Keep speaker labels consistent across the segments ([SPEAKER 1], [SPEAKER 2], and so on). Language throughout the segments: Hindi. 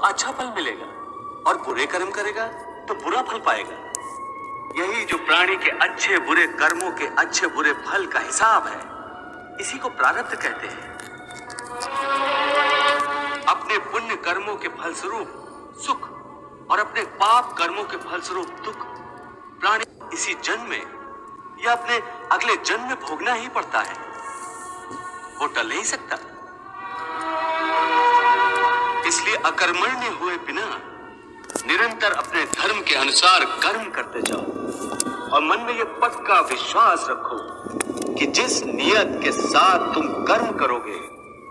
[SPEAKER 1] अच्छा फल मिलेगा, और बुरे कर्म करेगा तो बुरा फल पाएगा। यही जो प्राणी के अच्छे बुरे कर्मों के अच्छे बुरे फल का हिसाब है, इसी को प्रारब्ध कहते हैं। अपने पुण्य कर्मों के फलस्वरूप सुख और अपने पाप कर्मों के फलस्वरूप दुख प्राणी इसी जन्म में या अपने अगले जन्म में भोगना ही पड़ता है, वो टल नहीं सकता। इसलिए अकर्मण्य हुए बिना निरंतर अपने धर्म के अनुसार कर्म करते जाओ और मन में यह पक्का विश्वास रखो कि जिस नियत के साथ तुम कर्म करोगे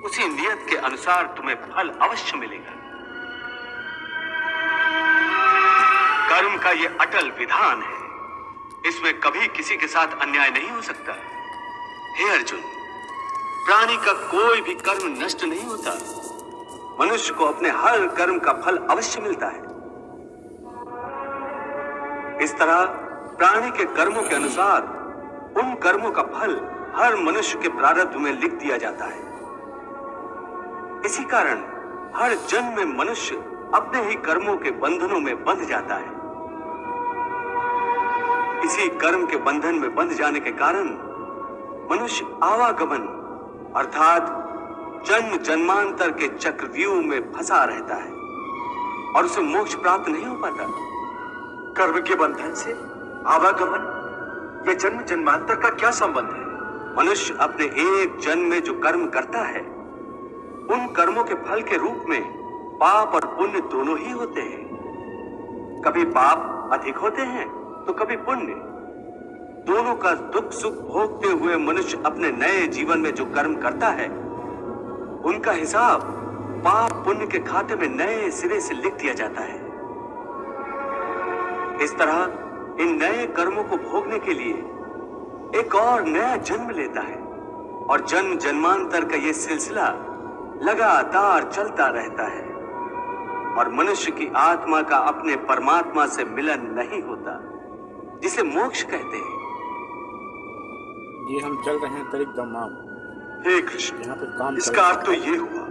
[SPEAKER 1] उसी नियत के अनुसार तुम्हें फल अवश्य मिलेगा। कर्म का यह अटल विधान है, इसमें कभी किसी के साथ अन्याय नहीं हो सकता। हे अर्जुन, प्राणी का कोई भी कर्म नष्ट नहीं होता, मनुष्य को अपने हर कर्म का फल अवश्य मिलता है। इस तरह प्राणी के कर्मों के अनुसार उन कर्मों का फल हर मनुष्य के प्रारब्ध में लिख दिया जाता है। इसी कारण हर जन्म में मनुष्य अपने ही कर्मों के बंधनों में बंध जाता है। इसी कर्म के बंधन में बंध जाने के कारण मनुष्य आवागमन अर्थात जन्म जन्मांतर के चक्रव्यूह में फंसा रहता है और उसे मोक्ष प्राप्त नहीं हो पाता।
[SPEAKER 2] कर्म के बंधन से आवागमन या जन्म जन्मांतर का क्या संबंध है?
[SPEAKER 1] मनुष्य अपने एक जन्म में जो कर्म करता है उन कर्मों के फल के रूप में पाप और पुण्य दोनों ही होते हैं। कभी पाप अधिक होते हैं तो कभी पुण्य। दोनों का दुख सुख भोगते हुए मनुष्य अपने नए जीवन में जो कर्म करता है उनका हिसाब पाप पुण्य के खाते में नए सिरे से लिख दिया जाता है। इस तरह इन नए कर्मों को भोगने के लिए एक और नया जन्म लेता है और जन्म जन्मांतर का यह सिलसिला लगातार चलता रहता है और मनुष्य की आत्मा का अपने परमात्मा से मिलन नहीं होता, जिसे मोक्ष कहते हैं।
[SPEAKER 3] ये हम चल रहे हैं तरीक दमाम।
[SPEAKER 2] हे कृष्ण,
[SPEAKER 3] यहाँ पे काम
[SPEAKER 2] इसका अर्थ तो ये हुआ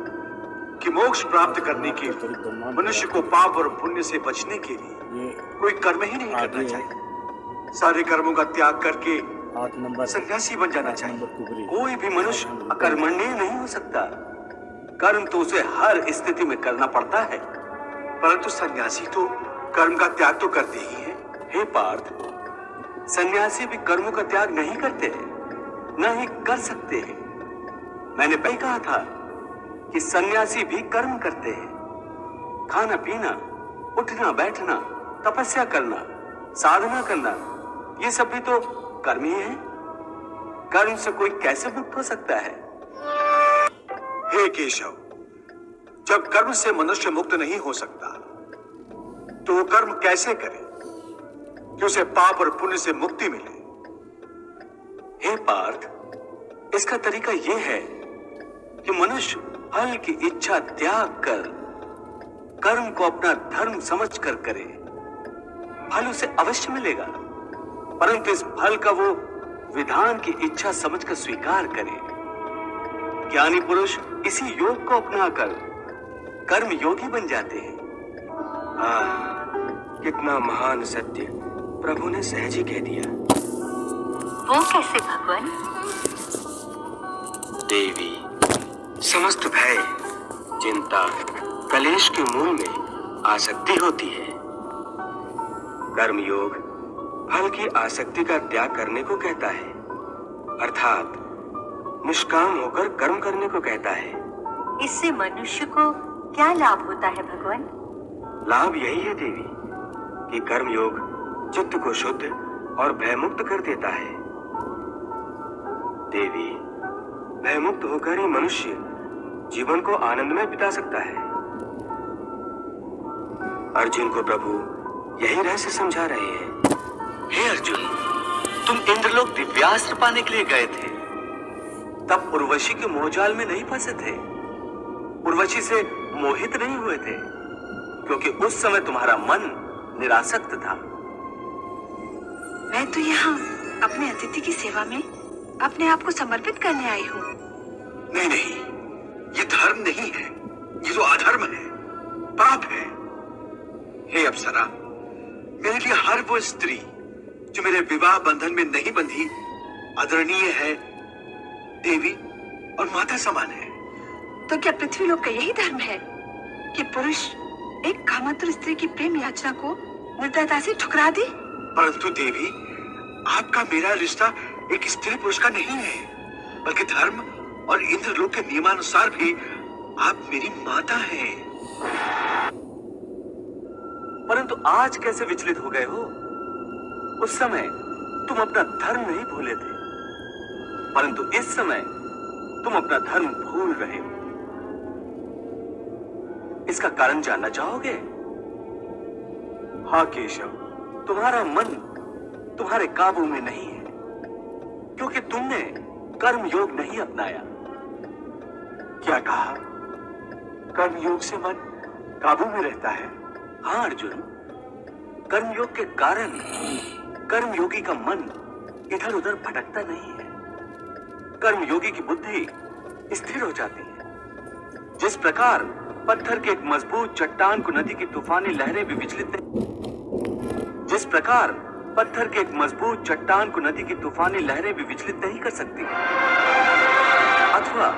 [SPEAKER 2] कि मोक्ष प्राप्त करने के मनुष्य को पाप और पुण्य से बचने के लिए कोई कर्म ही नहीं करना चाहिए। सारे कर्मों का त्याग करके
[SPEAKER 3] 8 नंबर
[SPEAKER 2] सन्यासी बन जाना चाहिए।
[SPEAKER 1] कोई भी मनुष्य अकर्मण्य नहीं हो सकता। कर्म तो उसे हर स्थिति में करना पड़ता है,
[SPEAKER 2] परंतु सन्यासी तो कर्म का त्याग तो करते ही है।
[SPEAKER 1] हे पार्थ, सन्यासी भी कर्मों का त्याग नहीं करते हैं, न ही कर सकते हैं। मैंने पहले कहा था कि सन्यासी भी कर्म करते हैं। खाना पीना, उठना बैठना, तपस्या करना, साधना करना, ये सब भी तो कर्म ही है। कर्म से कोई कैसे मुक्त हो सकता है?
[SPEAKER 2] हे केशव, जब कर्म से मनुष्य मुक्त नहीं हो सकता तो वो कर्म कैसे करे कि उसे पाप और पुण्य से मुक्ति मिले?
[SPEAKER 1] हे पार्थ, इसका तरीका यह है कि मनुष्य फल की इच्छा त्याग कर कर्म को अपना धर्म समझकर करे। फल उसे अवश्य मिलेगा, परंतु इस फल का वो विधान की इच्छा समझकर स्वीकार करे। ज्ञानी पुरुष इसी योग को अपनाकर कर्म योगी बन जाते हैं।
[SPEAKER 2] कितना महान सत्य प्रभु ने सहज ही कह दिया।
[SPEAKER 4] वो कैसे भगवान?
[SPEAKER 2] देवी, समस्त भय, चिंता, कलेश के मूल में आसक्ति होती है। कर्म योग फल की आसक्ति का त्याग करने को कहता है, अर्थात निष्काम होकर कर्म करने को कहता है।
[SPEAKER 4] इससे मनुष्य को क्या लाभ होता है भगवान?
[SPEAKER 2] लाभ यही है देवी कि कर्म योग चित्त को शुद्ध और भयमुक्त कर देता है। देवी, भयमुक्त होकर ही मनुष्य जीवन को आनंद में बिता सकता है। अर्जुन को प्रभु यही रहस्य समझा रहे हैं।
[SPEAKER 1] हे अर्जुन, तुम इंद्रलोक दिव्यास्त्र पाने के लिए गए थे, तब उर्वशी के मोहजाल में नहीं फंसे थे, उर्वशी से मोहित नहीं हुए थे, क्योंकि उस समय तुम्हारा मन निरासक्त था।
[SPEAKER 4] मैं तो यहाँ अपने अतिथि की सेवा में अपने आप को समर्पित करने आई हूँ।
[SPEAKER 2] नहीं नहीं, ये धर्म नहीं है, ये तो अधर्म है।
[SPEAKER 1] पाप है। हे अप्सरा, मेरे लिए हर वो स्त्री जो मेरे विवाह बंधन में नहीं बंधी आदरणीय है, देवी और माता समान है।
[SPEAKER 4] तो क्या पृथ्वी लोक का यही धर्म है कि पुरुष एक कामातुर स्त्री की प्रेम याचना को निर्दयता से ठुकरा दे?
[SPEAKER 1] परंतु देवी, आपका मेरा रिश्ता एक स्त्री पुरुष का नहीं है, बल्कि धर्म और इंद्रलोक के नियमानुसार भी आप मेरी माता हैं। परंतु आज कैसे विचलित हो गए हो? उस समय तुम अपना धर्म नहीं भूले थे, परंतु इस समय तुम अपना धर्म भूल रहे हो। इसका कारण जानना चाहोगे? हाँ केशव, तुम्हारा मन तुम्हारे काबू में नहीं है, क्योंकि तुमने कर्म योग नहीं अपनाया। क्या कहा? कर्म योग से मन काबू में रहता है? हाँ अर्जुन, कर्म योग के कारण कर्म योगी का मन इधर उधर भटकता नहीं है। कर्म योगी की बुद्धि स्थिर हो जाती है। जिस प्रकार पत्थर के एक मजबूत चट्टान को नदी की तूफानी लहरें भी विचलित जिस प्रकार पत्थर के एक मजबूत चट्टान को नदी की तूफानी लहरें भी विचलित नहीं कर सकती, अथवा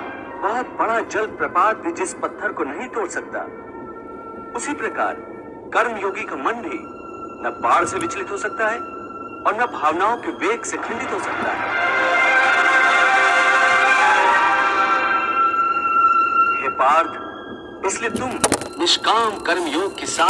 [SPEAKER 1] बहुत बड़ा जल प्रपात भी जिस पत्थर को नहीं तोड़ सकता, उसी प्रकार कर्म योगी का मन भी न बाढ़ से विचलित हो सकता है और न भावनाओं के वेग से खंडित हो सकता है। हे पार्थ, इसलिए तुम निष्काम कर्म योग के साथ